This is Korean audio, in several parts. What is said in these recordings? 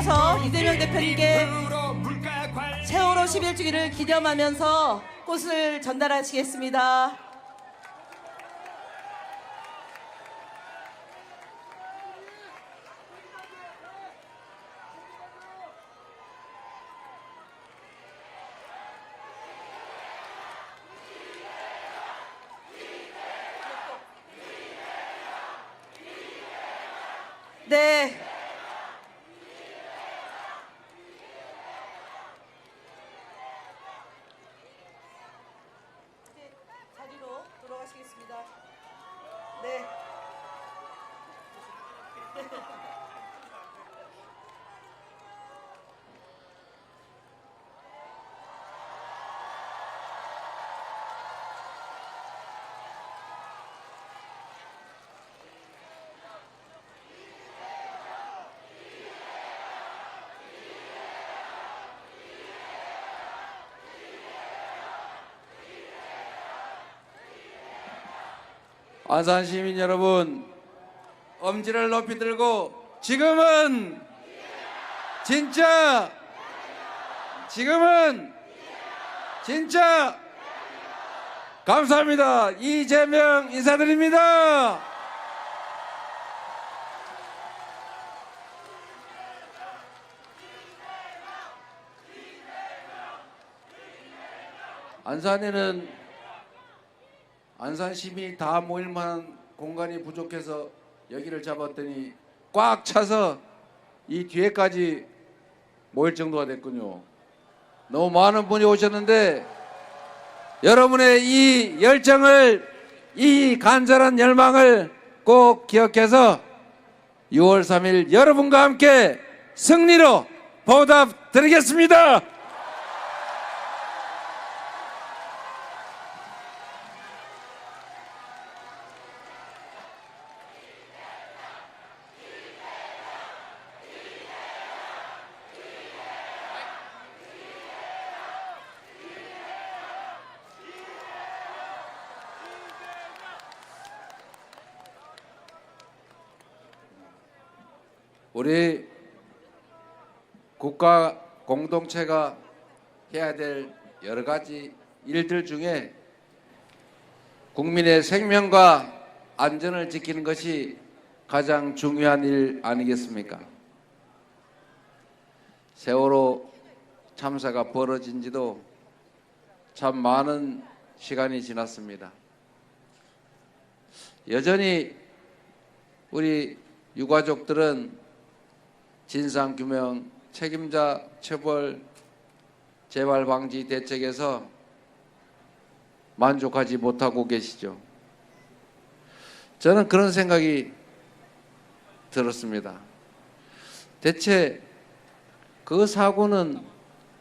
대표님께서 이재명 대표님께 세월호 11주기를 기념하면서 꽃을 전달하시겠습니다. 네. 자리로 돌아가시겠습니다. 네. 안산 시민 여러분, 엄지를 높이 들고 지금은 진짜 감사합니다. 이재명 인사드립니다. 안산에는 안산 시민이 다 모일 만한 공간이 부족해서 여기를 잡았더니 꽉 차서 이 뒤에까지 모일 정도가 됐군요. 너무 많은 분이 오셨는데 여러분의 이 열정을, 이 간절한 열망을 꼭 기억해서 6월 3일 여러분과 함께 승리로 보답드리겠습니다. 우리 국가 공동체가 해야 될 여러 가지 일들 중에 국민의 생명과 안전을 지키는 것이 가장 중요한 일 아니겠습니까? 세월호 참사가 벌어진 지도 참 많은 시간이 지났습니다. 여전히 우리 유가족들은 진상규명, 책임자 처벌, 재발 방지 대책에서 만족하지 못하고 계시죠. 저는 그런 생각이 들었습니다. 대체 그 사고는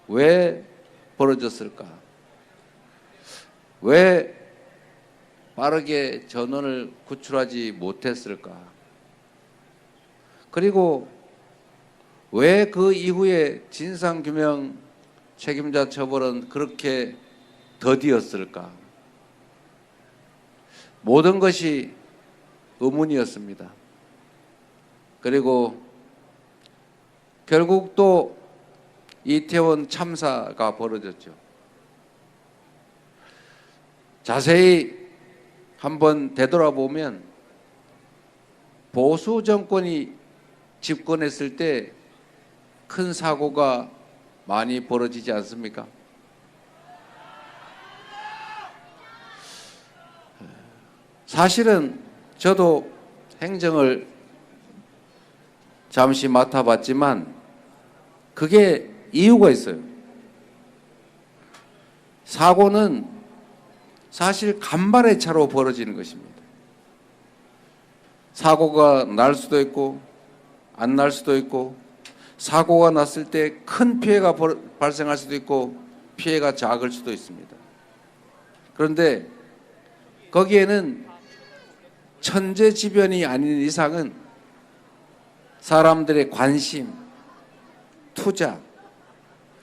왜 벌어졌을까? 왜 빠르게 전원을 구출하지 못했을까? 그리고 왜 그 이후에 진상규명 책임자 처벌은 그렇게 더디었을까? 모든 것이 의문이었습니다. 그리고 결국 또 이태원 참사가 벌어졌죠. 자세히 한번 되돌아보면 보수 정권이 집권했을 때 큰 사고가 많이 벌어지지 않습니까? 사실은 저도 행정을 잠시 맡아봤지만 그게 이유가 있어요. 사고는 사실 간발의 차로 벌어지는 것입니다. 사고가 날 수도 있고 안 날 수도 있고, 사고가 났을 때 큰 피해가 발생할 수도 있고 피해가 작을 수도 있습니다. 그런데 거기에는 천재지변이 아닌 이상은 사람들의 관심, 투자,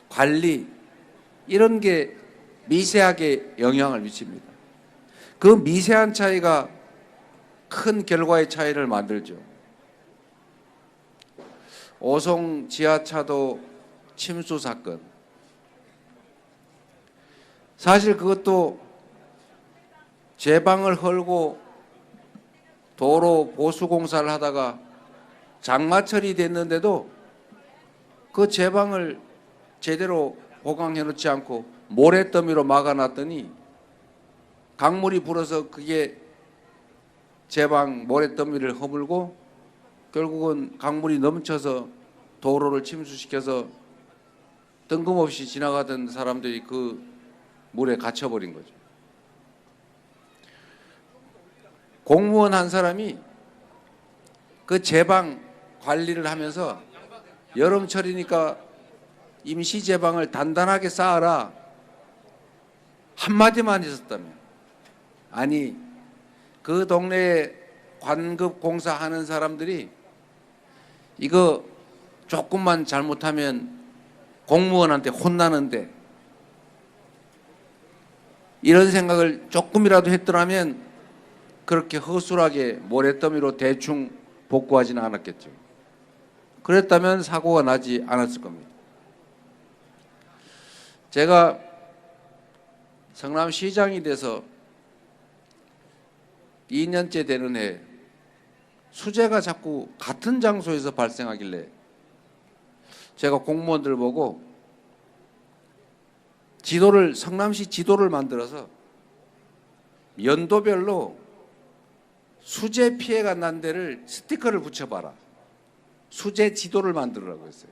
관리 이런 게 미세하게 영향을 미칩니다. 그 미세한 차이가 큰 결과의 차이를 만들죠. 오송 지하차도 침수 사건. 사실 그것도 제방을 헐고 도로 보수 공사를 하다가 장마철이 됐는데도 그 제방을 제대로 보강해 놓지 않고 모래더미로 막아놨더니 강물이 불어서 그게 제방 모래더미를 허물고 결국은 강물이 넘쳐서 도로를 침수시켜서 뜬금없이 지나가던 사람들이 그 물에 갇혀버린 거죠. 공무원 한 사람이 그 제방 관리를 하면서 여름철이니까 임시 제방을 단단하게 쌓아라 한마디만 했었다며. 아니 그 동네에 관급 공사하는 사람들이 이거 조금만 잘못하면 공무원한테 혼나는데 이런 생각을 조금이라도 했더라면 그렇게 허술하게 모래더미로 대충 복구하지는 않았겠죠. 그랬다면 사고가 나지 않았을 겁니다. 제가 성남시장이 돼서 2년째 되는 해 수재가 자꾸 같은 장소에서 발생하길래 제가 공무원들 보고 성남시 지도를 만들어서 연도별로 수재 피해가 난 데를 스티커를 붙여봐라. 수재 지도를 만들으라고 했어요.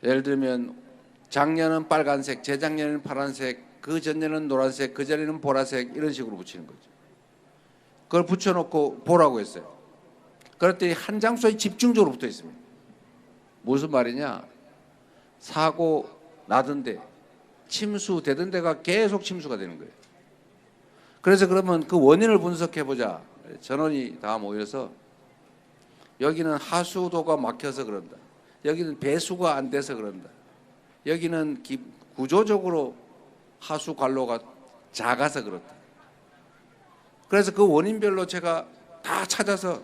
예를 들면 작년은 빨간색, 재작년에는 파란색, 그 전년은 노란색, 그 전에는 보라색 이런 식으로 붙이는 거죠. 그걸 붙여놓고 보라고 했어요. 그랬더니 한 장소에 집중적으로 붙어 있습니다. 무슨 말이냐? 사고 나던데 침수되던 데가 계속 침수가 되는 거예요. 그래서 그러면 그 원인을 분석해보자. 전원이 다 모여서 여기는 하수도가 막혀서 그런다. 여기는 배수가 안 돼서 그런다. 여기는 구조적으로 하수 관로가 작아서 그렇다. 그래서 그 원인별로 제가 다 찾아서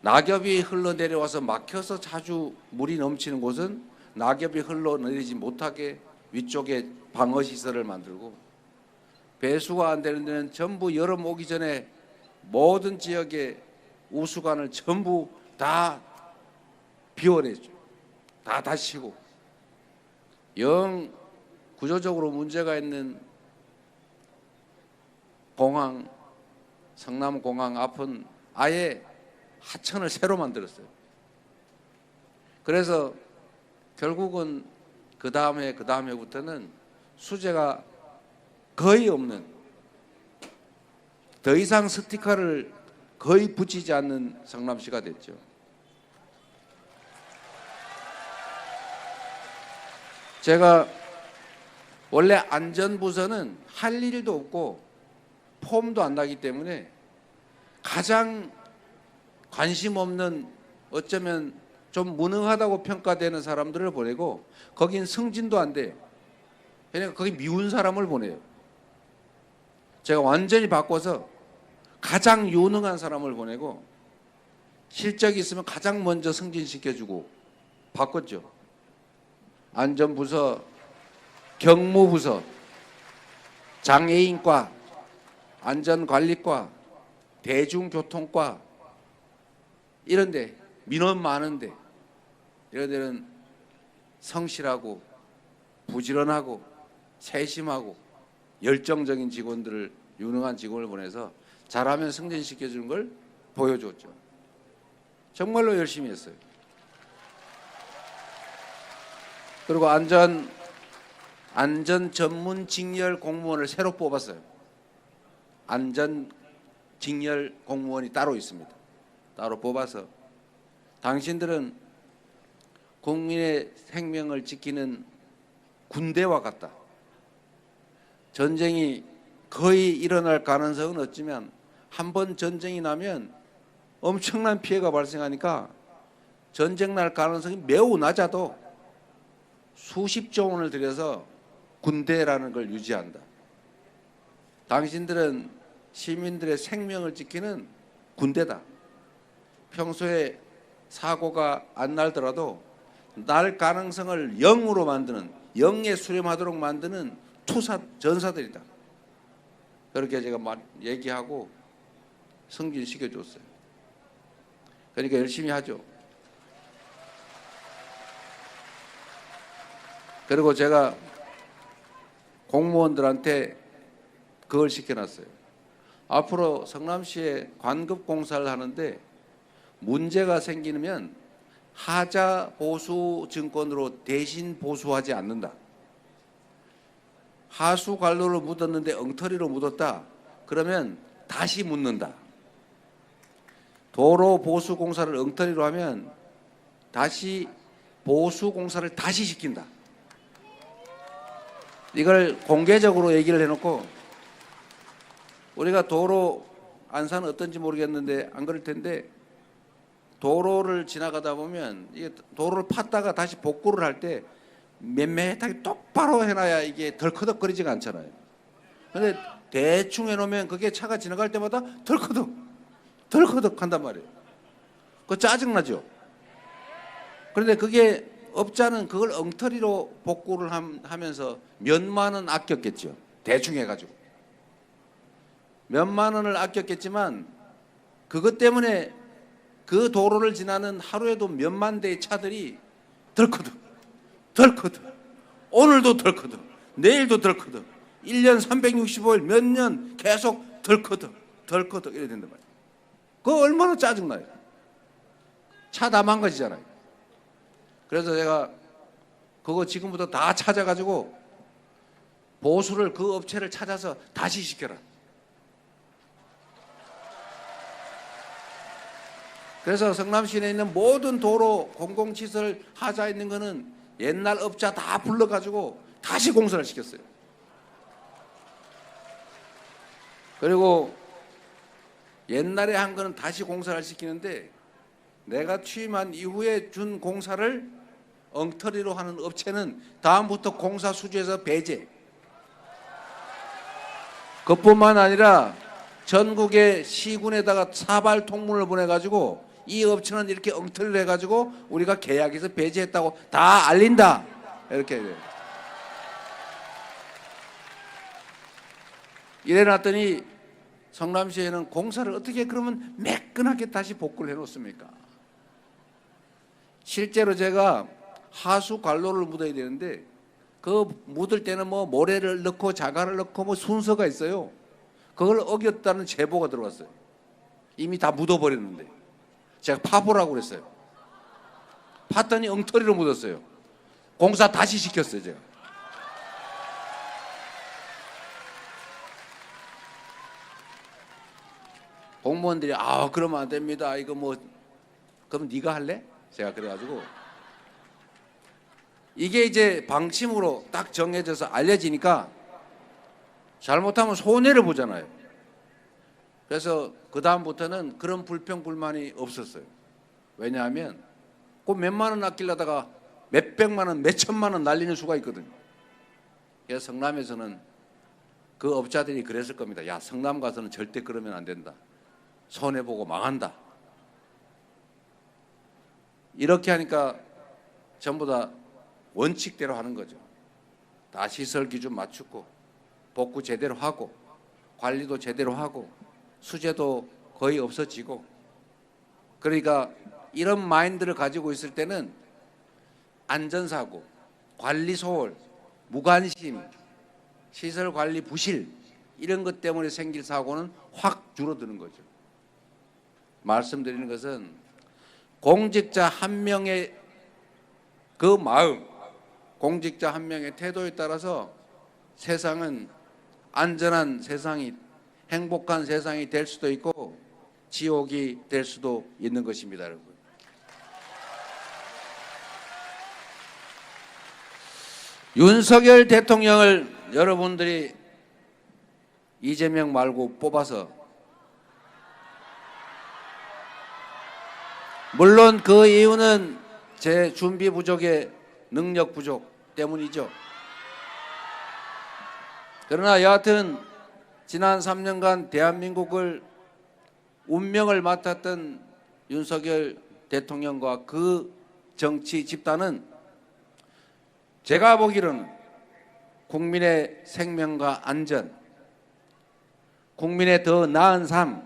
낙엽이 흘러내려와서 막혀서 자주 물이 넘치는 곳은 낙엽이 흘러내리지 못하게 위쪽에 방어시설을 만들고 배수가 안 되는 데는 전부 여름 오기 전에 모든 지역의 우수관을 전부 다 비워내죠. 다 다시고 영 구조적으로 문제가 있는 공항, 성남공항 앞은 아예 하천을 새로 만들었어요. 그래서 결국은 그 다음에부터는 수재가 거의 없는, 더 이상 스티커를 거의 붙이지 않는 성남시가 됐죠. 제가 원래 안전부서는 할 일도 없고 폼도 안 나기 때문에 가장 관심 없는, 어쩌면 좀 무능하다고 평가되는 사람들을 보내고 거긴 승진도 안 돼요. 그러니까 거기 미운 사람을 보내요. 제가 완전히 바꿔서 가장 유능한 사람을 보내고 실적이 있으면 가장 먼저 승진시켜주고 바꿨죠. 안전부서, 경무부서, 장애인과, 안전관리과, 대중교통과 이런데 민원 많은데 이런 데는 성실하고 부지런하고 세심하고 열정적인 직원들을, 유능한 직원을 보내서 잘하면 승진시켜주는 걸 보여줬죠. 정말로 열심히 했어요. 그리고 안전 전문 직렬 공무원을 새로 뽑았어요. 안전 직렬 공무원이 따로 있습니다. 따로 뽑아서 당신들은 국민의 생명을 지키는 군대와 같다. 전쟁이 거의 일어날 가능성은 없지만 한번 전쟁이 나면 엄청난 피해가 발생하니까 전쟁 날 가능성이 매우 낮아도 수십조 원을 들여서 군대라는 걸 유지한다. 당신들은 시민들의 생명을 지키는 군대다. 평소에 사고가 안 날더라도 날 가능성을 0으로 만드는, 0에 수렴하도록 만드는 투사 전사들이다. 그렇게 제가 얘기하고 승진시켜줬어요. 그러니까 열심히 하죠. 그리고 제가 공무원들한테 그걸 시켜놨어요. 앞으로 성남시에 관급공사를 하는데 문제가 생기면 하자 보수 증권으로 대신 보수하지 않는다. 하수 관로를 묻었는데 엉터리로 묻었다. 그러면 다시 묻는다. 도로 보수 공사를 엉터리로 하면 다시 보수 공사를 다시 시킨다. 이걸 공개적으로 얘기를 해놓고, 우리가 도로 안산은 어떤지 모르겠는데 안 그럴 텐데, 도로를 지나가다 보면 이게 도로를 팠다가 다시 복구를 할 때 맴매하게 똑바로 해놔야 이게 덜커덕거리지가 않잖아요. 근데 대충 해놓으면 그게 차가 지나갈 때마다 덜커덕 한단 말이에요. 그거 짜증나죠? 그런데 그게 업자는 그걸 엉터리로 복구를 하면서 몇만 원 아꼈겠죠. 대충 해가지고. 몇만 원을 아꼈겠지만 그것 때문에 그 도로를 지나는 하루에도 몇만 대의 차들이 덜커덕, 오늘도 덜커덕, 내일도 덜커덕, 1년 365일 몇 년 계속 덜커덕 이래 된단 말이에요. 그거 얼마나 짜증나요. 차 다 망가지잖아요. 그래서 제가 그거 지금부터 다 찾아가지고 보수를, 그 업체를 찾아서 다시 시켜라. 그래서 성남시내에 있는 모든 도로 공공시설 하자 있는 거는 옛날 업자 다 불러가지고 다시 공사를 시켰어요. 그리고 옛날에 한 거는 다시 공사를 시키는데, 내가 취임한 이후에 준 공사를 엉터리로 하는 업체는 다음부터 공사 수주에서 배제. 그뿐만 아니라 전국의 시군에다가 사발 통문을 보내가지고 이 업체는 이렇게 엉터리를 해가지고 우리가 계약에서 배제했다고 다 알린다. 이렇게 이래놨더니 성남시에는 공사를 어떻게 그러면 매끈하게 다시 복구를 해놓습니까? 실제로 제가 하수 관로를 묻어야 되는데 그 묻을 때는 뭐 모래를 넣고 자갈을 넣고 뭐 순서가 있어요. 그걸 어겼다는 제보가 들어왔어요. 이미 다 묻어버렸는데 제가 파보라고 그랬어요. 팠더니 엉터리로 묻었어요. 공사 다시 시켰어요, 제가. 공무원들이 그러면 안 됩니다. 이거 뭐 그럼 네가 할래? 제가 그래가지고 이게 이제 방침으로 딱 정해져서 알려지니까 잘못하면 손해를 보잖아요. 그래서 그 다음부터는 그런 불평 불만이 없었어요. 왜냐하면 그 몇만 원 아끼려다가 몇백만 원, 몇천만 원 날리는 수가 있거든요. 그래서 성남에서는 그 업자들이 그랬을 겁니다. 야, 성남 가서는 절대 그러면 안 된다. 손해보고 망한다. 이렇게 하니까 전부 다 원칙대로 하는 거죠. 다 시설 기준 맞추고 복구 제대로 하고 관리도 제대로 하고 수재도 거의 없어지고. 그러니까 이런 마인드를 가지고 있을 때는 안전사고, 관리 소홀, 무관심, 시설 관리 부실 이런 것 때문에 생길 사고는 확 줄어드는 거죠. 말씀드리는 것은 공직자 한 명의 그 마음, 공직자 한 명의 태도에 따라서 세상은 안전한 세상이, 행복한 세상이 될 수도 있고 지옥이 될 수도 있는 것입니다, 여러분. 윤석열 대통령을 여러분들이 이재명 말고 뽑아서, 물론 그 이유는 제 준비 부족의 능력 부족 때문이죠. 그러나 여하튼 지난 3년간 대한민국을 운명을 맡았던 윤석열 대통령과 그 정치 집단은 제가 보기로는 국민의 생명과 안전, 국민의 더 나은 삶,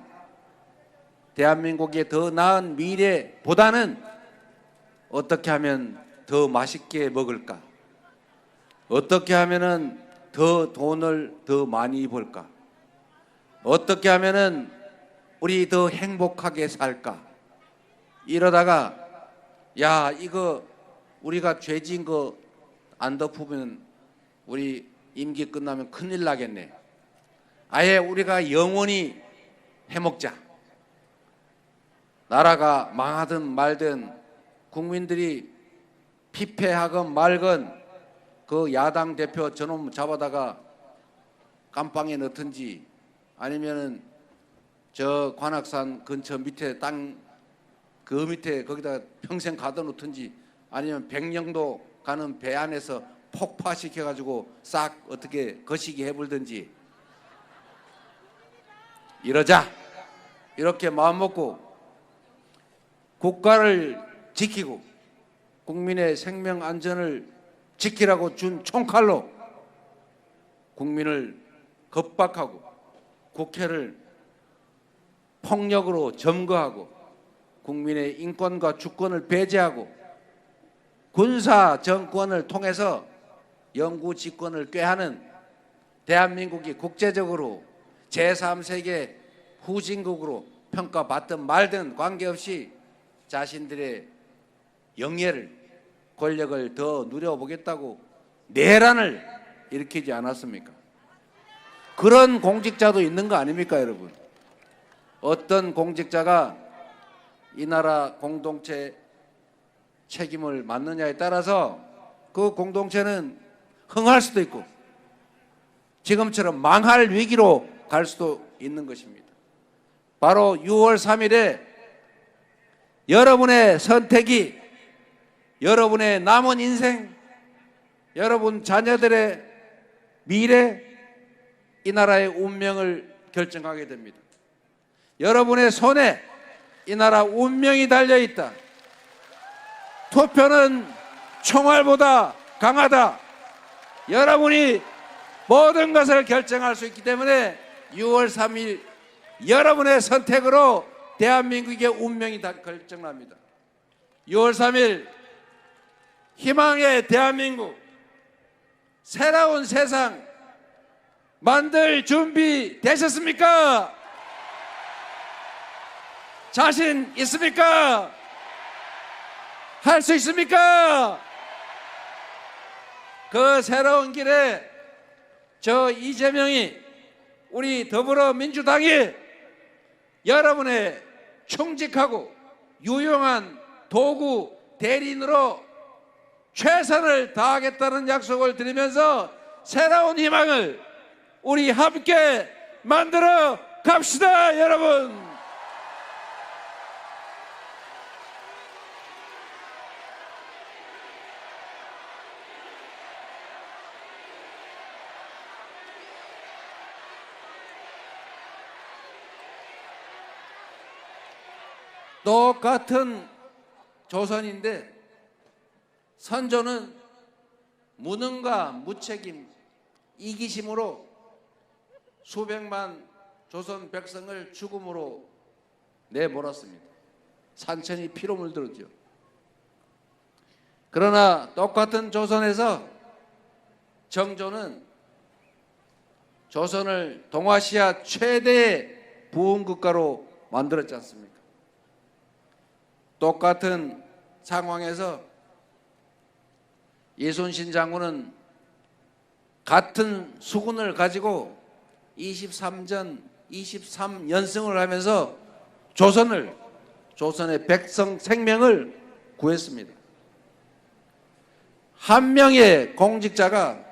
대한민국의 더 나은 미래보다는 어떻게 하면 더 맛있게 먹을까? 어떻게 하면은 더 돈을 더 많이 벌까? 어떻게 하면은 우리 더 행복하게 살까? 이러다가 야, 이거 우리가 죄진 거 안 덮으면 우리 임기 끝나면 큰일 나겠네. 아예 우리가 영원히 해먹자. 나라가 망하든 말든 국민들이 피폐하건 말건 그 야당 대표 저놈 잡아다가 깜빵에 넣든지 아니면은 저 관악산 근처 밑에 땅 그 밑에 거기다 평생 가둬놓든지 아니면 백령도 가는 배 안에서 폭파시켜가지고 싹 어떻게 거시기 해불든지 이러자. 이렇게 마음먹고 국가를 지키고 국민의 생명 안전을 지키라고 준 총칼로 국민을 겁박하고 국회를 폭력으로 점거하고 국민의 인권과 주권을 배제하고 군사 정권을 통해서 영구 집권을 꾀하는 대한민국이 국제적으로 제3세계 후진국으로 평가받든 말든 관계없이 자신들의 영예를 권력을 더 누려보겠다고 내란을 일으키지 않았습니까? 그런 공직자도 있는 거 아닙니까, 여러분? 어떤 공직자가 이 나라 공동체 책임을 맡느냐에 따라서 그 공동체는 흥할 수도 있고 지금처럼 망할 위기로 갈 수도 있는 것입니다. 바로 6월 3일에 여러분의 선택이 여러분의 남은 인생, 여러분 자녀들의 미래, 이 나라의 운명을 결정하게 됩니다. 여러분의 손에 이 나라 운명이 달려있다. 투표는 총알보다 강하다. 여러분이 모든 것을 결정할 수 있기 때문에 6월 3일 여러분의 선택으로 대한민국의 운명이 다 결정납니다. 6월 3일 희망의 대한민국, 새로운 세상 만들 준비 되셨습니까? 자신 있습니까? 할 수 있습니까? 그 새로운 길에 저 이재명이 우리 더불어민주당이 여러분의 충직하고 유용한 도구 대리인으로 최선을 다하겠다는 약속을 드리면서 새로운 희망을 우리 함께 만들어 갑시다, 여러분. 똑같은 조선인데 선조는 무능과 무책임, 이기심으로 수백만 조선 백성을 죽음으로 내몰았습니다. 산천이 피로 물들었죠. 그러나 똑같은 조선에서 정조는 조선을 동아시아 최대의 부흥국가로 만들었지 않습니까? 똑같은 상황에서 이순신 장군은 같은 수군을 가지고 23연승을 하면서 조선의 백성 생명을 구했습니다. 한 명의 공직자가,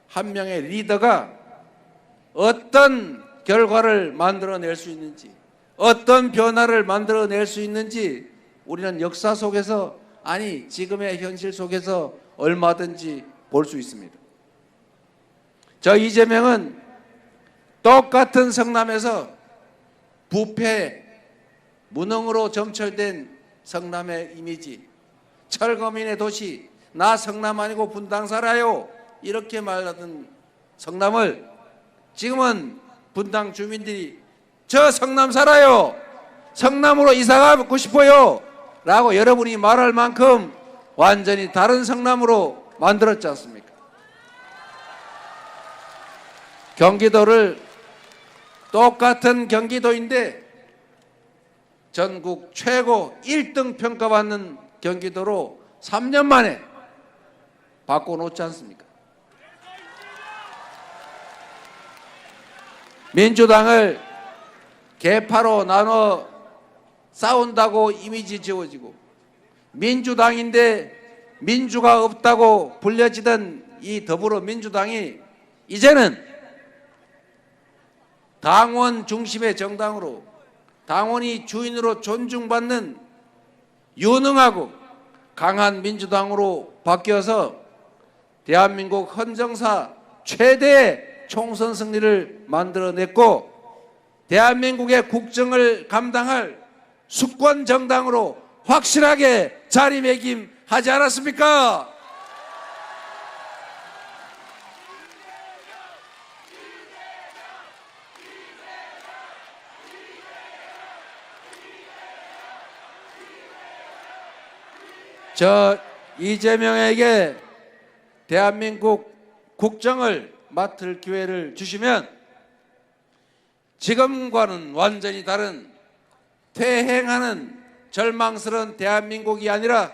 한 명의 리더가 어떤 결과를 만들어낼 수 있는지, 어떤 변화를 만들어낼 수 있는지 우리는 역사 속에서, 아니 지금의 현실 속에서 얼마든지 볼 수 있습니다. 저 이재명은 똑같은 성남에서 부패, 무능으로 점철된 성남의 이미지, 철거민의 도시, 나 성남 아니고 분당 살아요, 이렇게 말하던 성남을 지금은 분당 주민들이 저 성남 살아요, 성남으로 이사가고 싶어요 라고 여러분이 말할 만큼 완전히 다른 성남으로 만들었지 않습니까? 경기도를 똑같은 경기도인데 전국 최고 1등 평가받는 경기도로 3년 만에 바꿔놓지 않습니까? 민주당을 개파로 나눠 싸운다고 이미지 지워지고, 민주당인데 민주가 없다고 불려지던 이 더불어민주당이 이제는 당원 중심의 정당으로, 당원이 주인으로 존중받는 유능하고 강한 민주당으로 바뀌어서 대한민국 헌정사 최대의 총선 승리를 만들어냈고, 대한민국의 국정을 감당할 수권 정당으로 확실하게 자리매김하지 않았습니까? 저 이재명에게 대한민국 국정을 맡을 기회를 주시면 지금과는 완전히 다른 퇴행하는 절망스러운 대한민국이 아니라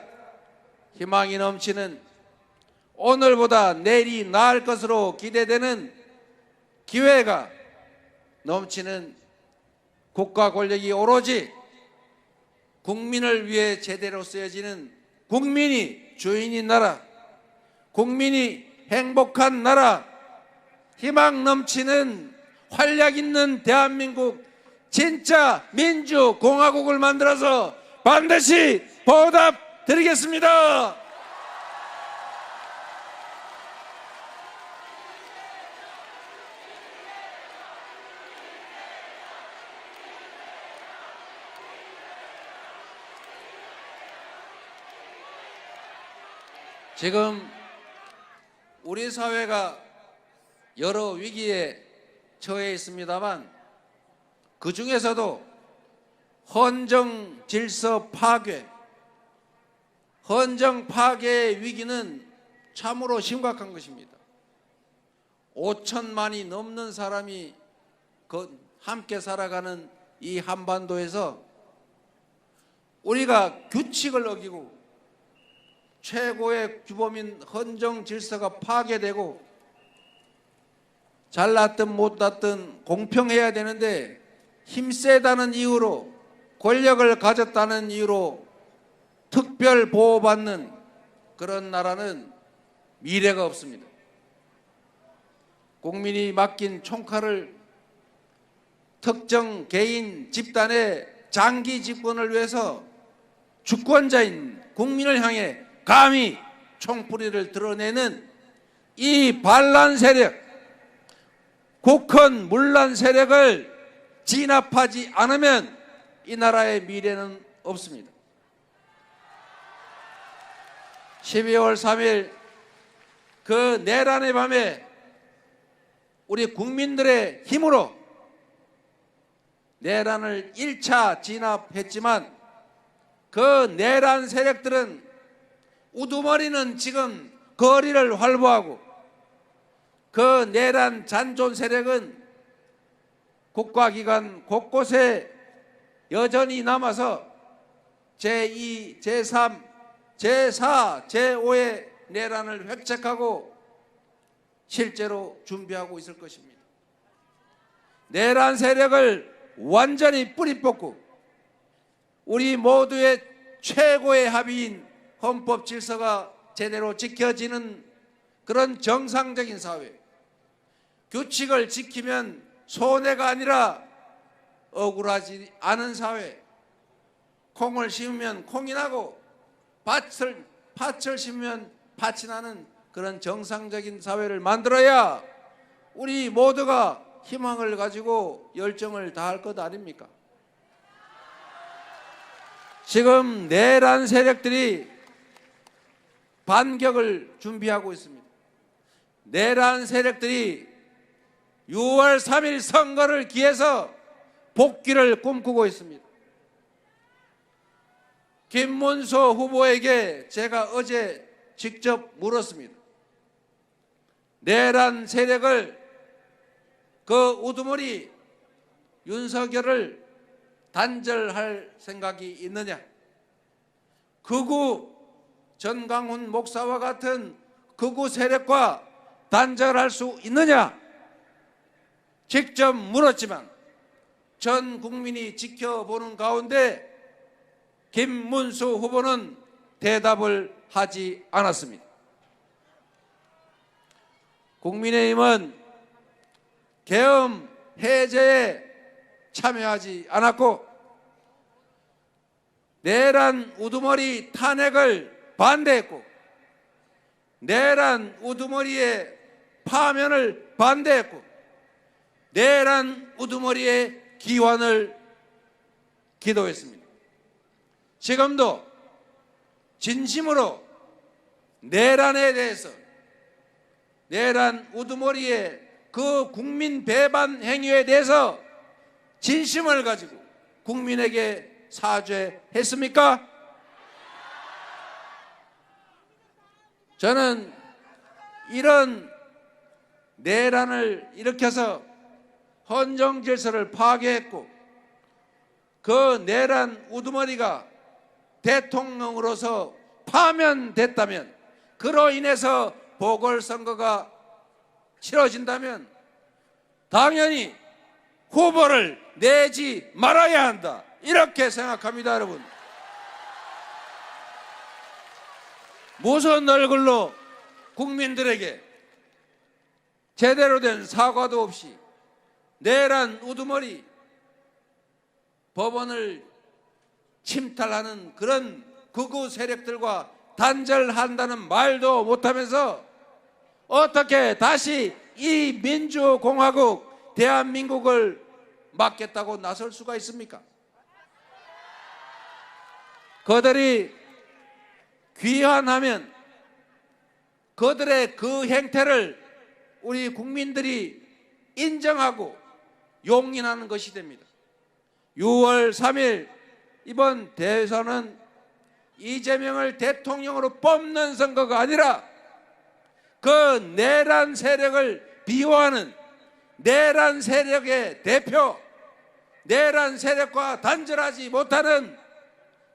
희망이 넘치는, 오늘보다 내일이 나을 것으로 기대되는 기회가 넘치는 국가 권력이 오로지 국민을 위해 제대로 쓰여지는 국민이 주인인 나라, 국민이 행복한 나라, 희망 넘치는 활력 있는 대한민국, 진짜 민주공화국을 만들어서 반드시 보답드리겠습니다. 지금 우리 사회가 여러 위기에 처해 있습니다만, 그 중에서도 헌정 질서 파괴, 헌정 파괴의 위기는 참으로 심각한 것입니다. 5천만이 넘는 사람이 함께 살아가는 이 한반도에서 우리가 규칙을 어기고 최고의 규범인 헌정 질서가 파괴되고, 잘났든 못났든 공평해야 되는데 힘세다는 이유로, 권력을 가졌다는 이유로 특별 보호받는 그런 나라는 미래가 없습니다. 국민이 맡긴 총칼을 특정 개인 집단의 장기 집권을 위해서 주권자인 국민을 향해 감히 총뿌리를 드러내는 이 반란 세력, 국헌 문란 세력을 진압하지 않으면 이 나라의 미래는 없습니다. 12월 3일 그 내란의 밤에 우리 국민들의 힘으로 내란을 1차 진압했지만, 그 내란 세력들은 우두머리는 지금 거리를 활보하고, 그 내란 잔존 세력은 국가기관 곳곳에 여전히 남아서 제2, 제3, 제4, 제5의 내란을 획책하고 실제로 준비하고 있을 것입니다. 내란 세력을 완전히 뿌리 뽑고 우리 모두의 최고의 합의인 헌법 질서가 제대로 지켜지는 그런 정상적인 사회, 규칙을 지키면 손해가 아니라 억울하지 않은 사회, 콩을 심으면 콩이 나고 팥을 심으면 팥이 나는 그런 정상적인 사회를 만들어야 우리 모두가 희망을 가지고 열정을 다할 것 아닙니까? 지금 내란 세력들이 반격을 준비하고 있습니다. 내란 세력들이 6월 3일 선거를 기해서 복귀를 꿈꾸고 있습니다. 김문수 후보에게 제가 어제 직접 물었습니다. 내란 세력을 그 우두머리 윤석열을 단절할 생각이 있느냐? 극우 전광훈 목사와 같은 극우 세력과 단절할 수 있느냐? 직접 물었지만 전 국민이 지켜보는 가운데 김문수 후보는 대답을 하지 않았습니다. 국민의힘은 계엄 해제에 참여하지 않았고 내란 우두머리 탄핵을 반대했고 내란 우두머리의 파면을 반대했고 내란 우두머리의 기환을 기도했습니다. 지금도 진심으로 내란에 대해서 내란 우두머리의 그 국민 배반 행위에 대해서 진심을 가지고 국민에게 사죄했습니까? 저는 이런 내란을 일으켜서 헌정 질서를 파괴했고 그 내란 우두머리가 대통령으로서 파면됐다면 그로 인해서 보궐선거가 치러진다면 당연히 후보를 내지 말아야 한다 이렇게 생각합니다. 여러분, 무슨 얼굴로 국민들에게 제대로 된 사과도 없이 내란 우두머리 법원을 침탈하는 그런 극우 세력들과 단절한다는 말도 못하면서 어떻게 다시 이 민주공화국 대한민국을 맡겠다고 나설 수가 있습니까? 그들이 귀환하면 그들의 그 행태를 우리 국민들이 인정하고 용인하는 것이 됩니다. 6월 3일 이번 대선은 이재명을 대통령으로 뽑는 선거가 아니라 그 내란 세력을 비호하는 내란 세력의 대표, 내란 세력과 단절하지 못하는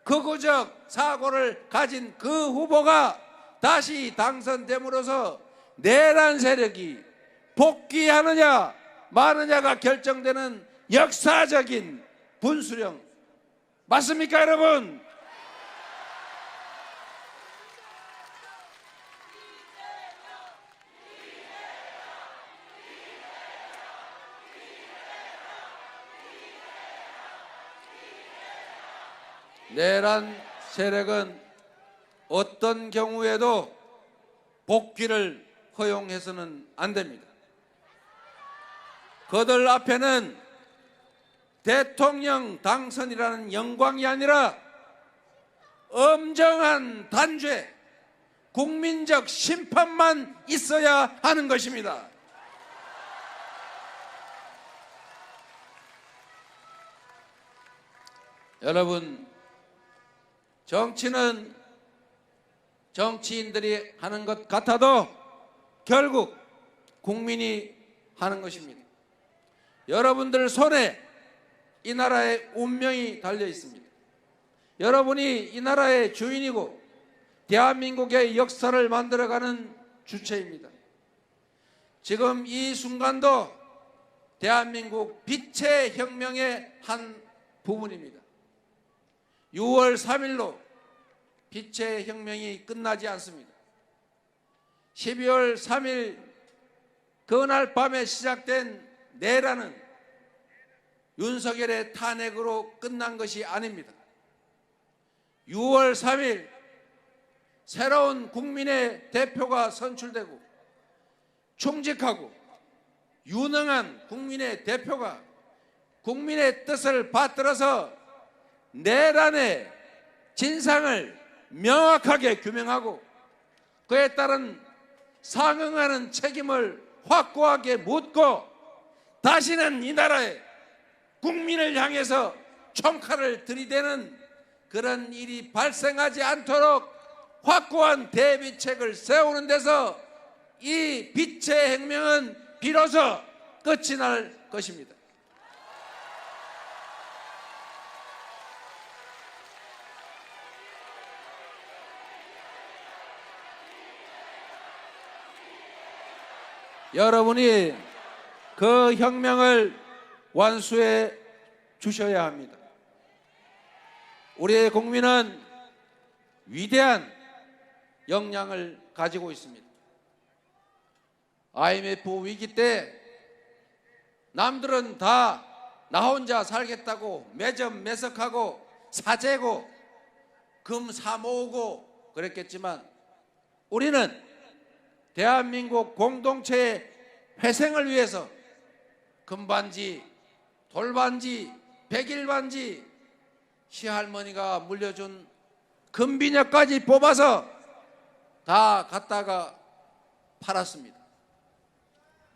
극우적 사고를 가진 그 후보가 다시 당선됨으로써 내란 세력이 복귀하느냐 마느냐가 결정되는 역사적인 분수령 맞습니까, 여러분? 내란 세력은 어떤 경우에도 복귀를 허용해서는 안 됩니다. 그들 앞에는 대통령 당선이라는 영광이 아니라 엄정한 단죄, 국민적 심판만 있어야 하는 것입니다. 여러분, 정치는 정치인들이 하는 것 같아도 결국 국민이 하는 것입니다. 여러분들 손에 이 나라의 운명이 달려 있습니다. 여러분이 이 나라의 주인이고 대한민국의 역사를 만들어가는 주체입니다. 지금 이 순간도 대한민국 빛의 혁명의 한 부분입니다. 6월 3일로 빛의 혁명이 끝나지 않습니다. 12월 3일 그날 밤에 시작된 내란은 윤석열의 탄핵으로 끝난 것이 아닙니다. 6월 3일 새로운 국민의 대표가 선출되고 충직하고 유능한 국민의 대표가 국민의 뜻을 받들어서 내란의 진상을 명확하게 규명하고 그에 따른 상응하는 책임을 확고하게 묻고 다시는 이 나라의 국민을 향해서 총칼을 들이대는 그런 일이 발생하지 않도록 확고한 대비책을 세우는 데서 이 빛의 혁명은 비로소 끝이 날 것입니다. 여러분이 그 혁명을 완수해 주셔야 합니다. 우리의 국민은 위대한 역량을 가지고 있습니다. IMF 위기 때 남들은 다 나 혼자 살겠다고 매점매석하고 사재고 금 사모으고 그랬겠지만 우리는 대한민국 공동체의 회생을 위해서 금반지, 돌반지, 백일반지, 시할머니가 물려준 금비녀까지 뽑아서 다 갖다가 팔았습니다.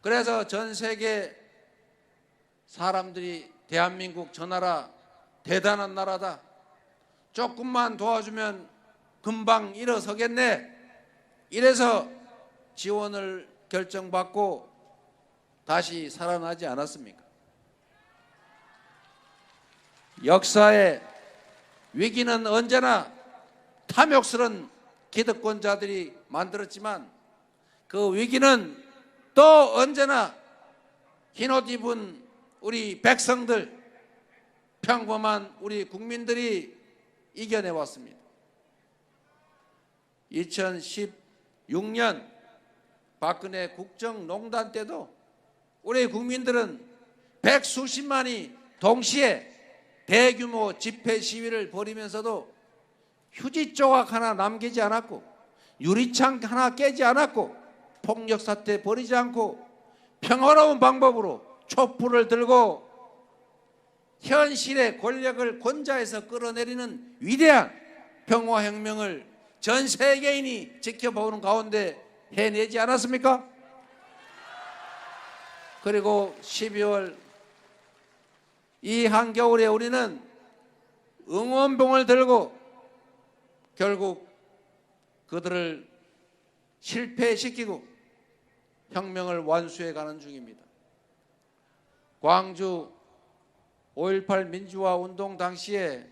그래서 전 세계 사람들이 대한민국 저 나라 대단한 나라다, 조금만 도와주면 금방 일어서겠네, 이래서 지원을 결정받고 다시 살아나지 않았습니까? 역사의 위기는 언제나 탐욕스런 기득권자들이 만들었지만 그 위기는 또 언제나 흰옷 입은 우리 백성들, 평범한 우리 국민들이 이겨내왔습니다. 2016년 박근혜 국정농단 때도 우리 국민들은 백수십만이 동시에 대규모 집회 시위를 벌이면서도 휴지 조각 하나 남기지 않았고 유리창 하나 깨지 않았고 폭력 사태 벌이지 않고 평화로운 방법으로 촛불을 들고 현실의 권력을 권좌에서 끌어내리는 위대한 평화혁명을 전 세계인이 지켜보는 가운데 해내지 않았습니까? 그리고 12월 이 한겨울에 우리는 응원봉을 들고 결국 그들을 실패시키고 혁명을 완수해 가는 중입니다. 광주 5.18 민주화 운동 당시에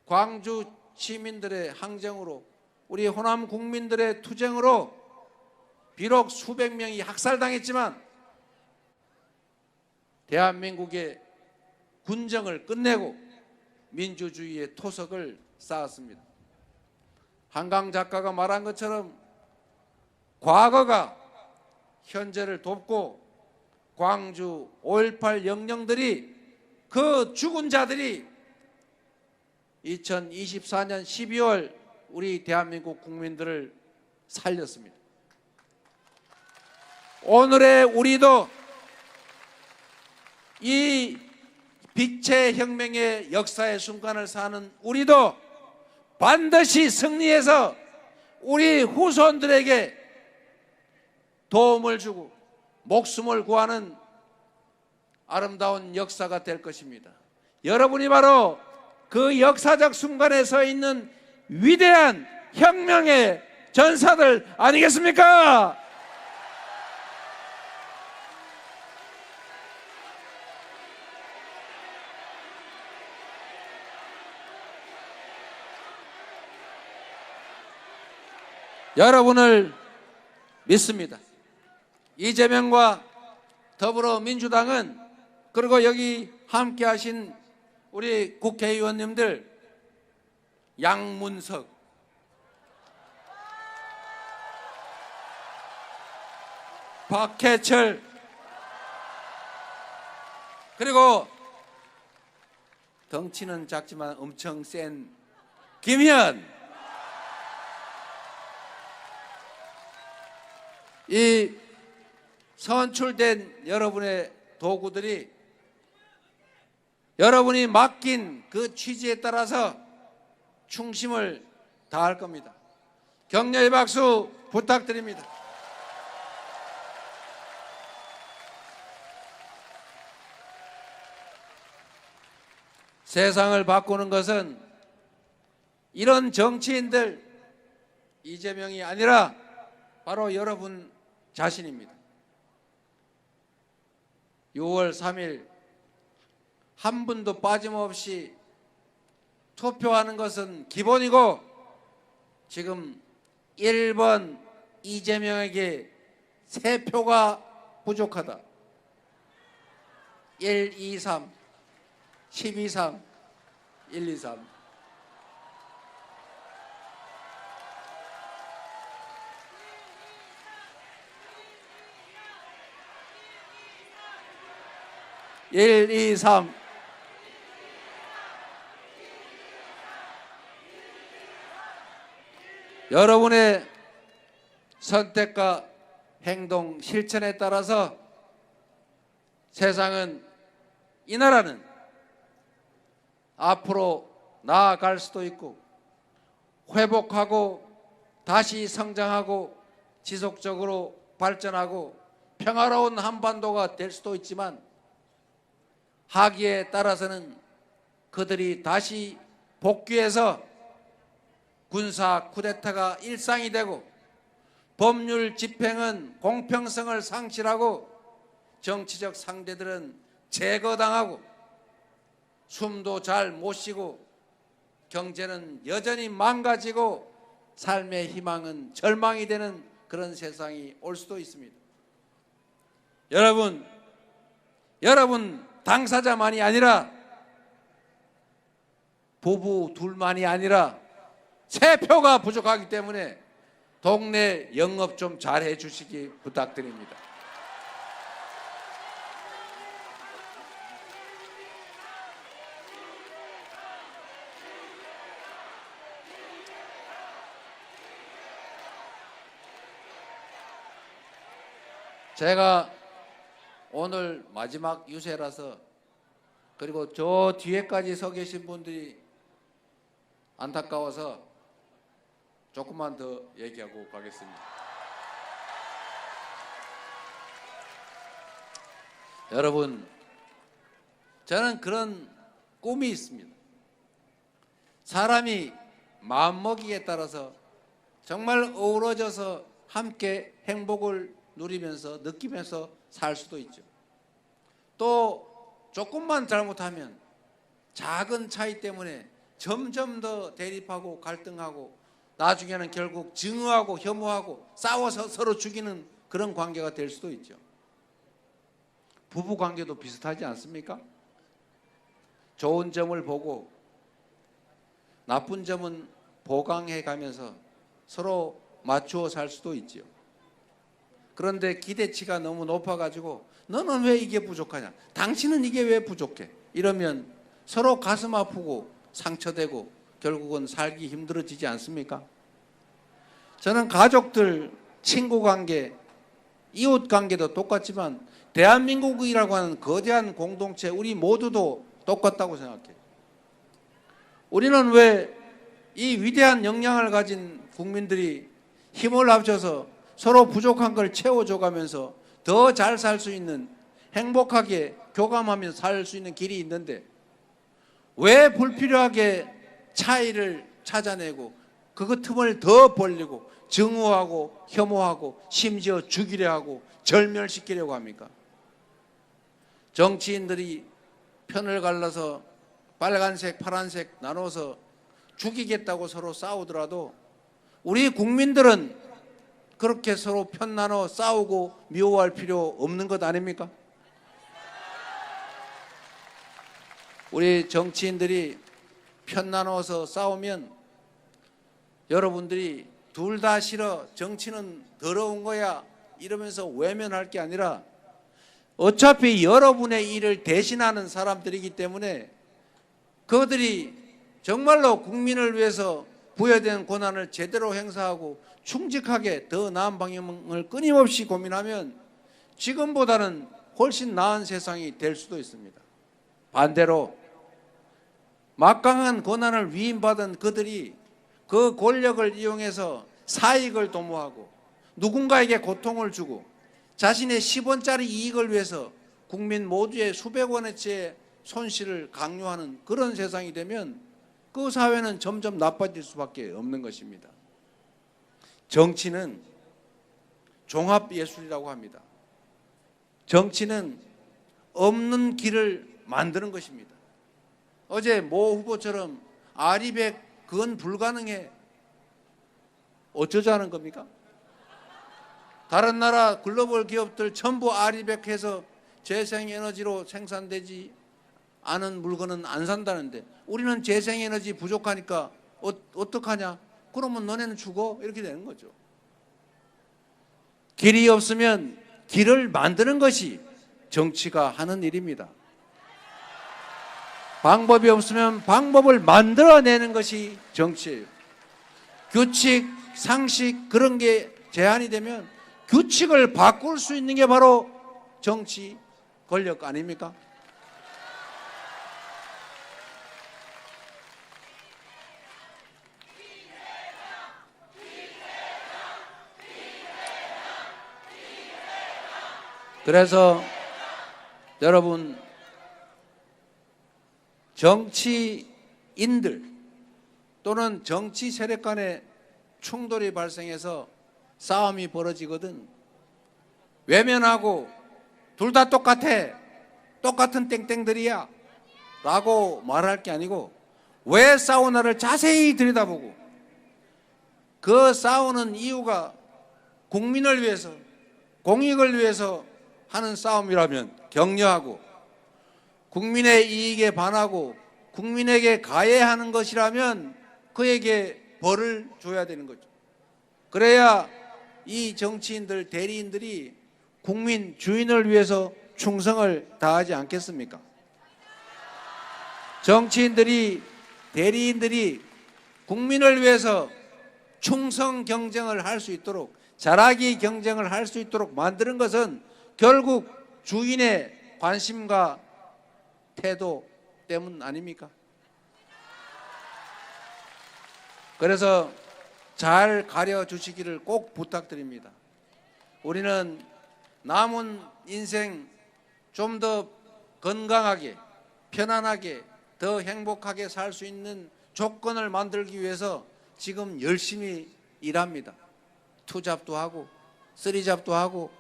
광주 시민들의 항쟁으로 우리 호남 국민들의 투쟁으로 비록 수백 명이 학살당했지만 대한민국의 군정을 끝내고 민주주의의 토석을 쌓았습니다. 한강 작가가 말한 것처럼 과거가 현재를 돕고 광주 5.18 영령들이 그 죽은 자들이 2024년 12월 우리 대한민국 국민들을 살렸습니다. 오늘의 우리도 이 빛의 혁명의 역사의 순간을 사는 우리도 반드시 승리해서 우리 후손들에게 도움을 주고 목숨을 구하는 아름다운 역사가 될 것입니다. 여러분이 바로 그 역사적 순간에 서 있는 위대한 혁명의 전사들 아니겠습니까? 여러분을 믿습니다. 이재명과 더불어민주당은, 그리고 여기 함께 하신 우리 국회의원님들, 양문석, 박해철, 그리고 덩치는 작지만 엄청 센 김현, 이 선출된 여러분의 도구들이 여러분이 맡긴 그 취지에 따라서 충심을 다할 겁니다. 격려의 박수 부탁드립니다. 세상을 바꾸는 것은 이런 정치인들 이재명이 아니라 바로 여러분 자신입니다. 6월 3일 한 분도 빠짐없이 투표하는 것은 기본이고 지금 1번 이재명에게 3표가 부족하다. 1, 2, 3, 12, 3, 1, 2, 3. 일, 이, 삼. 여러분의 선택과 행동, 실천에 따라서 세상은, 이 나라는 앞으로 나아갈 수도 있고 회복하고 다시 성장하고 지속적으로 발전하고 평화로운 한반도가 될 수도 있지만 하기에 따라서는 그들이 다시 복귀해서 군사 쿠데타가 일상이 되고 법률 집행은 공평성을 상실하고 정치적 상대들은 제거당하고 숨도 잘 못 쉬고 경제는 여전히 망가지고 삶의 희망은 절망이 되는 그런 세상이 올 수도 있습니다. 여러분 당사자만이 아니라 부부 둘만이 아니라 3표가 부족하기 때문에 동네 영업 좀 잘해 주시기 부탁드립니다. 제가 오늘 마지막 유세라서 그리고 저 뒤에까지 서 계신 분들이 안타까워서 조금만 더 얘기하고 가겠습니다. 여러분, 저는 그런 꿈이 있습니다. 사람이 마음먹기에 따라서 정말 어우러져서 함께 행복을 누리면서 느끼면서 살 수도 있죠. 또 조금만 잘못하면 작은 차이 때문에 점점 더 대립하고 갈등하고 나중에는 결국 증오하고 혐오하고 싸워서 서로 죽이는 그런 관계가 될 수도 있죠. 부부 관계도 비슷하지 않습니까? 좋은 점을 보고 나쁜 점은 보강해 가면서 서로 맞추어 살 수도 있죠. 그런데 기대치가 너무 높아가지고 너는 왜 이게 부족하냐? 당신은 이게 왜 부족해? 이러면 서로 가슴 아프고 상처되고 결국은 살기 힘들어지지 않습니까? 저는 가족들, 친구 관계, 이웃 관계도 똑같지만 대한민국이라고 하는 거대한 공동체 우리 모두도 똑같다고 생각해요. 우리는 왜 이 위대한 역량을 가진 국민들이 힘을 합쳐서 서로 부족한 걸 채워줘 가면서 더 잘 살 수 있는 행복하게 교감하며 살 수 있는 길이 있는데 왜 불필요하게 차이를 찾아내고 그 틈을 더 벌리고 증오하고 혐오하고 심지어 죽이려 하고 절멸시키려고 합니까? 정치인들이 편을 갈라서 빨간색 파란색 나눠서 죽이겠다고 서로 싸우더라도 우리 국민들은 그렇게 서로 편 나눠 싸우고 미워할 필요 없는 것 아닙니까? 우리 정치인들이 편 나눠서 싸우면 여러분들이 둘 다 싫어, 정치는 더러운 거야 이러면서 외면할 게 아니라 어차피 여러분의 일을 대신하는 사람들이기 때문에 그들이 정말로 국민을 위해서 부여된 권한을 제대로 행사하고 충직하게 더 나은 방향을 끊임없이 고민하면 지금보다는 훨씬 나은 세상이 될 수도 있습니다. 반대로 막강한 권한을 위임받은 그들이 그 권력을 이용해서 사익을 도모하고 누군가에게 고통을 주고 자신의 10원짜리 이익을 위해서 국민 모두의 수백 원어치의 손실을 강요하는 그런 세상이 되면 그 사회는 점점 나빠질 수밖에 없는 것입니다. 정치는 종합예술이라고 합니다. 정치는 없는 길을 만드는 것입니다. 어제 모 후보처럼 아리백 그건 불가능해. 어쩌자는 겁니까? 다른 나라 글로벌 기업들 전부 아리백해서 재생에너지로 생산되지 않은 물건은 안 산다는데 우리는 재생에너지 부족하니까 어떡하냐? 그러면 너네는 죽어? 이렇게 되는 거죠. 길이 없으면 길을 만드는 것이 정치가 하는 일입니다. 방법이 없으면 방법을 만들어내는 것이 정치예요. 규칙, 상식 그런 게 제한이 되면 규칙을 바꿀 수 있는 게 바로 정치 권력 아닙니까? 그래서 여러분, 정치인들 또는 정치 세력 간의 충돌이 발생해서 싸움이 벌어지거든 외면하고 둘 다 똑같아, 똑같은 땡땡들이야 라고 말할 게 아니고 왜 싸우나를 자세히 들여다보고 그 싸우는 이유가 국민을 위해서 공익을 위해서 하는 싸움이라면 격려하고 국민의 이익에 반하고 국민에게 가해하는 것이라면 그에게 벌을 줘야 되는 거죠. 그래야 이 정치인들, 대리인들이 국민 주인을 위해서 충성을 다하지 않겠습니까? 정치인들이, 대리인들이 국민을 위해서 충성 경쟁을 할 수 있도록, 잘하기 경쟁을 할 수 있도록 만드는 것은 결국 주인의 관심과 태도 때문 아닙니까? 그래서 잘 가려주시기를 꼭 부탁드립니다. 우리는 남은 인생 좀 더 건강하게, 편안하게, 더 행복하게 살 수 있는 조건을 만들기 위해서 지금 열심히 일합니다. 투잡도 하고 쓰리잡도 하고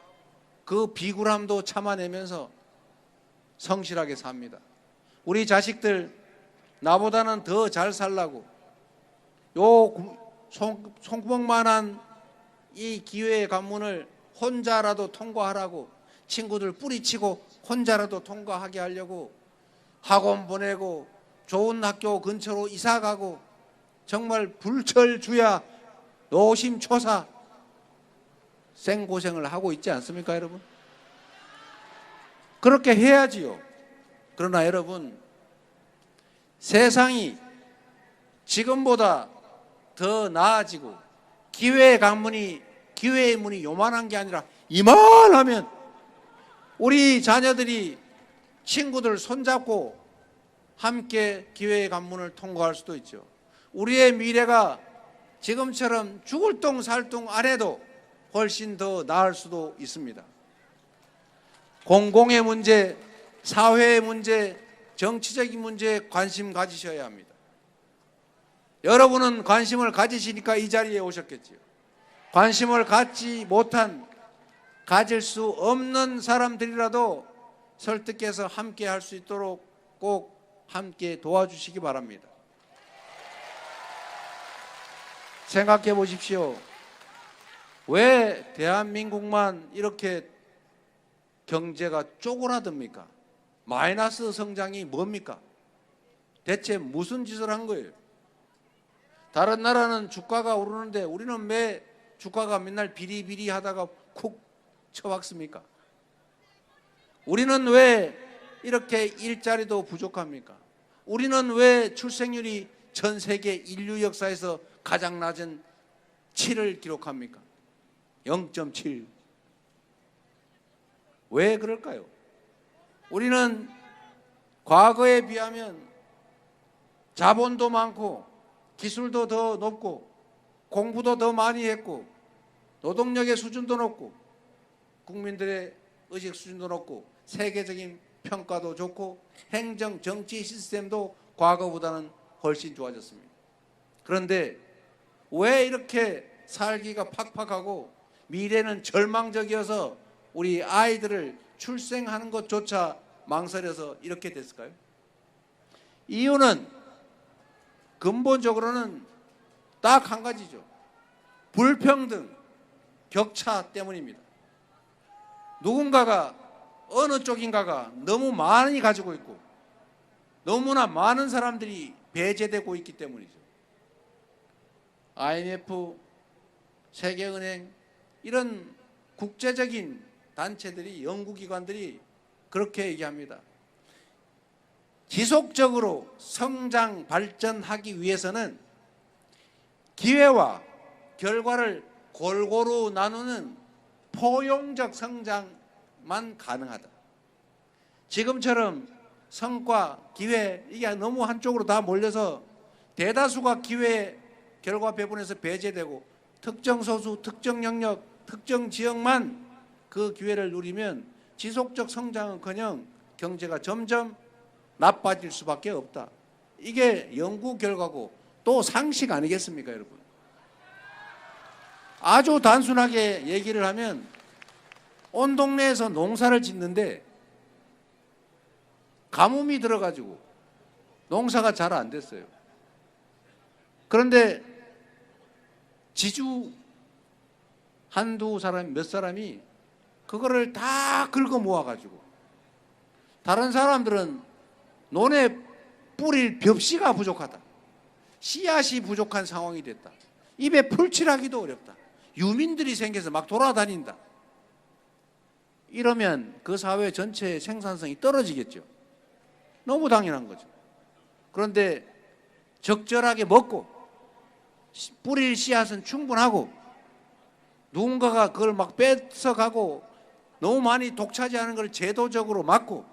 그 비굴함도 참아내면서 성실하게 삽니다. 우리 자식들 나보다는 더 잘 살라고 요 손구멍만한 이 기회의 관문을 혼자라도 통과하라고 친구들 뿌리치고 혼자라도 통과하게 하려고 학원 보내고 좋은 학교 근처로 이사 가고 정말 불철주야 노심초사 생고생을 하고 있지 않습니까, 여러분? 그렇게 해야지요. 그러나 여러분, 세상이 지금보다 더 나아지고 기회의 문이 요만한 게 아니라 이만하면 우리 자녀들이 친구들 손잡고 함께 기회의 관문을 통과할 수도 있죠. 우리의 미래가 지금처럼 죽을 똥 살 똥 안 해도 훨씬 더 나을 수도 있습니다. 공공의 문제, 사회의 문제, 정치적인 문제에 관심 가지셔야 합니다. 여러분은 관심을 가지시니까 이 자리에 오셨겠지요. 관심을 갖지 못한, 가질 수 없는 사람들이라도 설득해서 함께 할 수 있도록 꼭 함께 도와주시기 바랍니다. 생각해 보십시오. 왜 대한민국만 이렇게 경제가 쪼그라듭니까? 마이너스 성장이 뭡니까? 대체 무슨 짓을 한 거예요? 다른 나라는 주가가 오르는데 우리는 왜 주가가 맨날 비리비리 하다가 쿡 쳐박습니까? 우리는 왜 이렇게 일자리도 부족합니까? 우리는 왜 출생률이 전 세계 인류 역사에서 가장 낮은 7을 기록합니까? 0.7. 왜 그럴까요? 우리는 과거에 비하면 자본도 많고 기술도 더 높고 공부도 더 많이 했고 노동력의 수준도 높고 국민들의 의식 수준도 높고 세계적인 평가도 좋고 행정 정치 시스템도 과거보다는 훨씬 좋아졌습니다. 그런데 왜 이렇게 살기가 팍팍하고 미래는 절망적이어서 우리 아이들을 출생하는 것조차 망설여서 이렇게 됐을까요? 이유는 근본적으로는 딱 한 가지죠. 불평등, 격차 때문입니다. 누군가가 어느 쪽인가가 너무 많이 가지고 있고 너무나 많은 사람들이 배제되고 있기 때문이죠. IMF, 세계은행 이런 국제적인 단체들이 연구기관들이 그렇게 얘기합니다. 지속적으로 성장 발전하기 위해서는 기회와 결과를 골고루 나누는 포용적 성장만 가능하다. 지금처럼 성과, 기회 이게 너무 한쪽으로 다 몰려서 대다수가 기회 결과 배분에서 배제되고 특정 소수, 특정 영역, 특정 지역만 그 기회를 누리면 지속적 성장은커녕 경제가 점점 나빠질 수밖에 없다. 이게 연구 결과고 또 상식 아니겠습니까, 여러분? 아주 단순하게 얘기를 하면 온 동네에서 농사를 짓는데 가뭄이 들어가지고 농사가 잘 안 됐어요. 그런데 지주 한두 사람, 몇 사람이 그거를 다 긁어 모아가지고 다른 사람들은 논에 뿌릴 벽시가 부족하다. 씨앗이 부족한 상황이 됐다. 입에 풀칠하기도 어렵다. 유민들이 생겨서 막 돌아다닌다. 이러면 그 사회 전체의 생산성이 떨어지겠죠. 너무 당연한 거죠. 그런데 적절하게 먹고 뿌릴 씨앗은 충분하고 누군가가 그걸 막 뺏어가고 너무 많이 독차지하는 걸 제도적으로 막고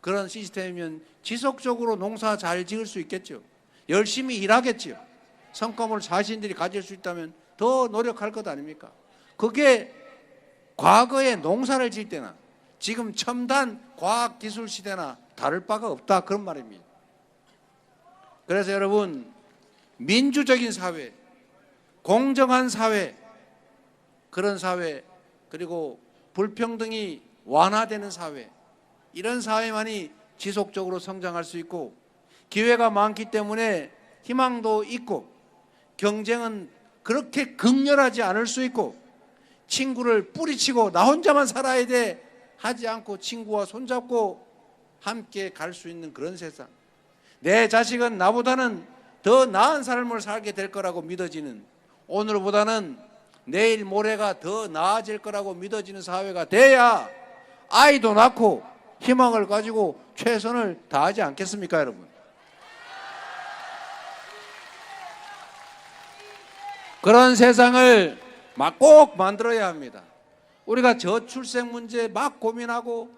그런 시스템이면 지속적으로 농사 잘 지을 수 있겠죠. 열심히 일하겠죠. 성과물 자신들이 가질 수 있다면 더 노력할 것 아닙니까? 그게 과거에 농사를 질 때나 지금 첨단 과학기술 시대나 다를 바가 없다 그런 말입니다. 그래서 여러분 민주적인 사회, 공정한 사회, 그런 사회 그리고 불평등이 완화되는 사회 이런 사회만이 지속적으로 성장할 수 있고 기회가 많기 때문에 희망도 있고 경쟁은 그렇게 극렬하지 않을 수 있고 친구를 뿌리치고 나 혼자만 살아야 돼 하지 않고 친구와 손잡고 함께 갈 수 있는 그런 세상 내 자식은 나보다는 더 나은 삶을 살게 될 거라고 믿어지는 오늘보다는 내일 모레가 더 나아질 거라고 믿어지는 사회가 돼야 아이도 낳고 희망을 가지고 최선을 다하지 않겠습니까 여러분? 그런 세상을 막 꼭 만들어야 합니다. 우리가 저출생 문제 막 고민하고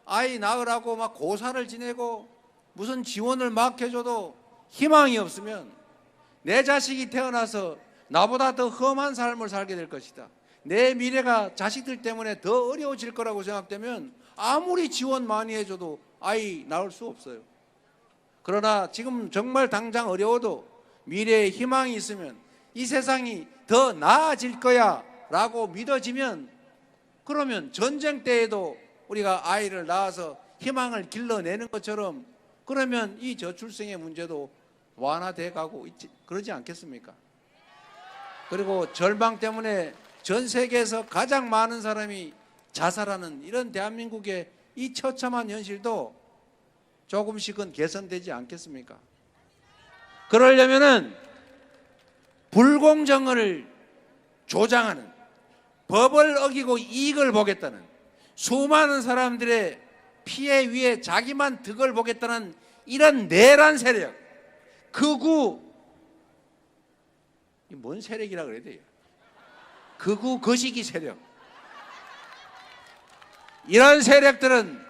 아이 낳으라고 막 고사를 지내고 무슨 지원을 막 해줘도 희망이 없으면 내 자식이 태어나서 나보다 더 험한 삶을 살게 될 것이다. 내 미래가 자식들 때문에 더 어려워질 거라고 생각되면 아무리 지원 많이 해줘도 아이 낳을 수 없어요. 그러나 지금 정말 당장 어려워도 미래에 희망이 있으면 이 세상이 더 나아질 거야 라고 믿어지면 그러면 전쟁 때에도 우리가 아이를 낳아서 희망을 길러내는 것처럼 그러면 이 저출생의 문제도 완화돼 가고 있지, 그러지 않겠습니까? 그리고 절망 때문에 전 세계에서 가장 많은 사람이 자살하는 이런 대한민국의 이 처참한 현실도 조금씩은 개선되지 않겠습니까? 그러려면은 불공정을 조장하는 법을 어기고 이익을 보겠다는 수많은 사람들의 피해 위에 자기만 득을 보겠다는 이런 내란 세력 극우 뭔 세력이라 그래야 돼요? 극우 거시기 세력 이런 세력들은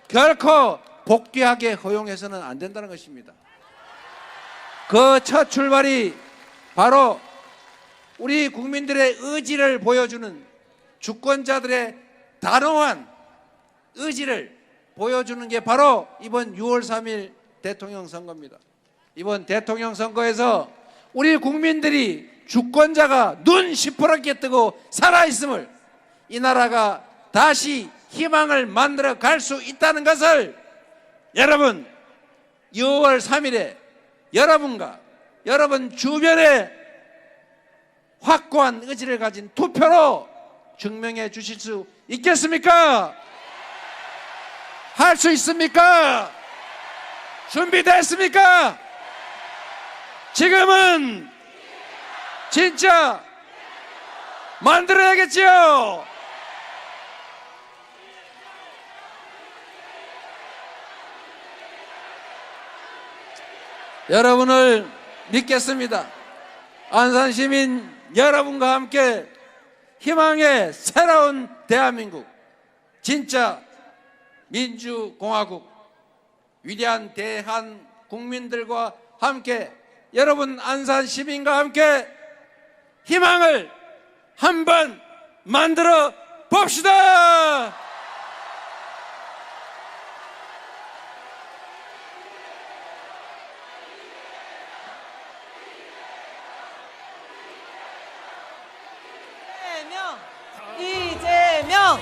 결코 복귀하게 허용해서는 안 된다는 것입니다. 그 첫 출발이 바로 우리 국민들의 의지를 보여주는 주권자들의 단호한 의지를 보여주는 게 바로 이번 6월 3일 대통령 선거입니다. 이번 대통령 선거에서 우리 국민들이 주권자가 눈 시퍼렇게 뜨고 살아있음을, 이 나라가 다시 희망을 만들어 갈 수 있다는 것을 여러분 6월 3일에 여러분과 여러분 주변에 확고한 의지를 가진 투표로 증명해 주실 수 있겠습니까? 할 수 있습니까? 준비됐습니까? 지금은 진짜 만들어야겠지요. 여러분을 믿겠습니다. 안산 시민 여러분과 함께 희망의 새로운 대한민국, 진짜 민주공화국, 위대한 대한 국민들과 함께, 여러분 안산 시민과 함께 희망을 한번 만들어 봅시다. 이재명, 이재명,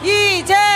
이재명.